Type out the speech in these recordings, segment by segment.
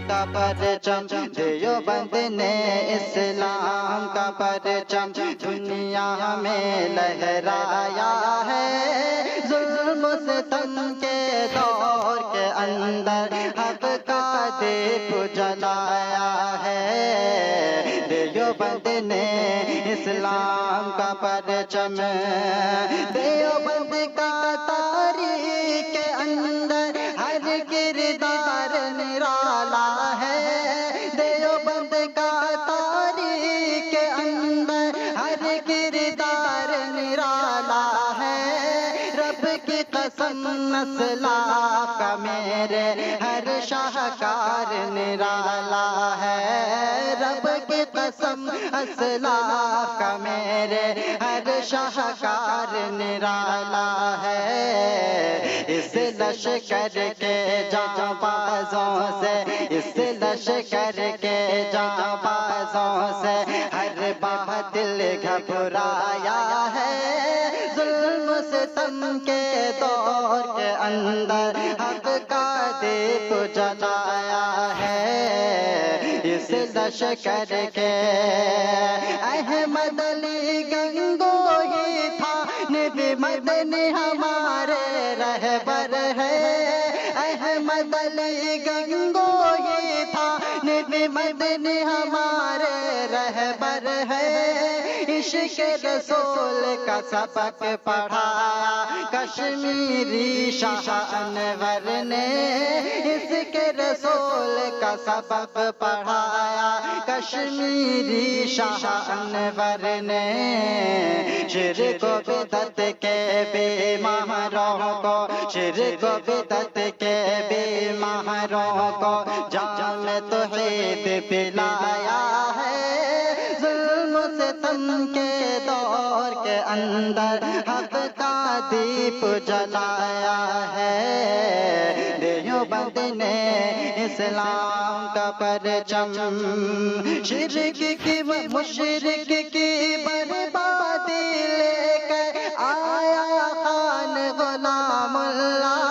کا پرچم دیوبند نے اسلام کا پرچم دنیا میں لہرایا ہے، ظلم و ستم کے دور کے اندر حق کا دیپ جلایا ہے، دیوبند نے اسلام کا پرچم، دیوبند کا تاریخ کے اندر ہر کردار نرالا ہے، دیوبند کا تاریخ کے اندر ہر کردار نرالا ہے، رب کی قسم اسلاف کا میرے ہر شاہکار نرالا ہے، رب کی قسم اسلاف کا میرے ہر شاہکار نرالا ہے، اس لشکر کے جاں بازوں سے، اس لشکر کے جاں بازوں سے ہر باطل گھبرایا ہے، ظلم و ستم کے دور کے اندر حق کا دیپ جلایا ہے، اس لشکر کے احمد علی گنگوہی تھا، نبی مدنی ہمارے رہبر ہے، احمد علی گنگوہی تھا، نبی مدنی ہمارے رہبر ہے، عشق رسول کا سبق پڑھایا کشمیری شاہ انور نے، اس کے رسول کا سبق پڑھایا کشمیری شاہ انور نے، شرک و بدعت کے بیماروں کو، شرک و بدعت کے بیماروں کو جام توحید پلایا ہے، ظلم و ستم کے دور کے اندر حق کا دیپ جلایا ہے، دیوبند نے اسلام کا پرچم، شرک کی مشرک کی بربادی لے کر آیا خان غلام اللہ،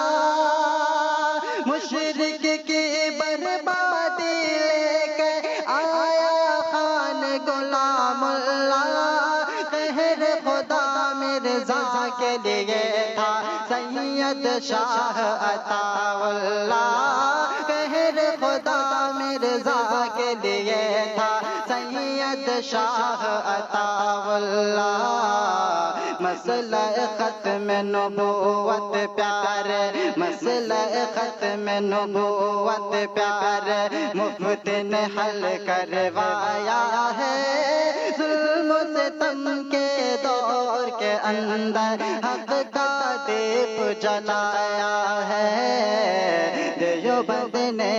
مشرک کی بربادی لے کر آیا خان غلام اللہ، قہر خدا مرزا کے لیے تھا سید شاہ عطا اللہ، قہر خدا مرزا کے لیے تھا سید شاہ عطا اللہ، مسئلہ ختم نبوت پیارے، مسئلہ ختم نبوت پیارے مفت نے حل کروایا ہے، ظلم و ستم کے دور کے اندر حق کا دیپ جلایا ہے، دیوبند نے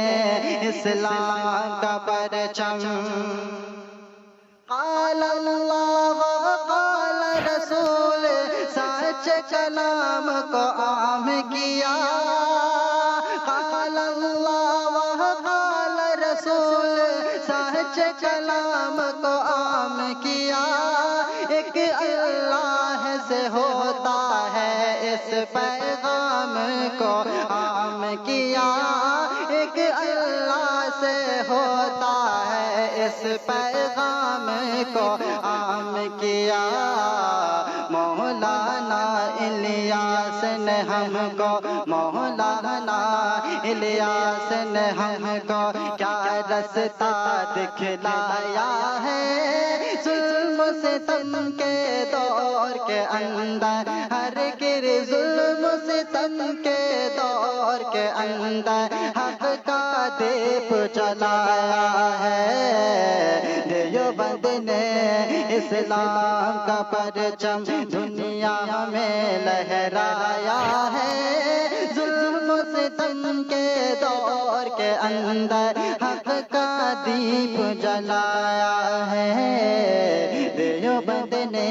اسلام کا پرچم، قال اللہ وقال رسول، سچ کلام کو عام کیا، قال اللہ وقال رسول، سچ کلام کو عام کیا، ایک اللہ سے ہوتا ہے اس پیغام کو عام کیا، ایک اللہ سے ہوتا ہے اس پیغام کو عام کیا، مولانا الیاس نے ہم کو، مولانا الیاس نے ہم کو کیا رستہ دکھلایا ہے، ظلم و ستم کے دور کے اندر ہر ظلم و ستم کے دور کے اندر حق کا دیپ جلایا ہے، دیوبند نے اسلام کا پرچم دنیا میں لہرایا ہے، ظلم و ستم کے دور کے اندر حق کا دیپ جلایا ہے، دیوبند نے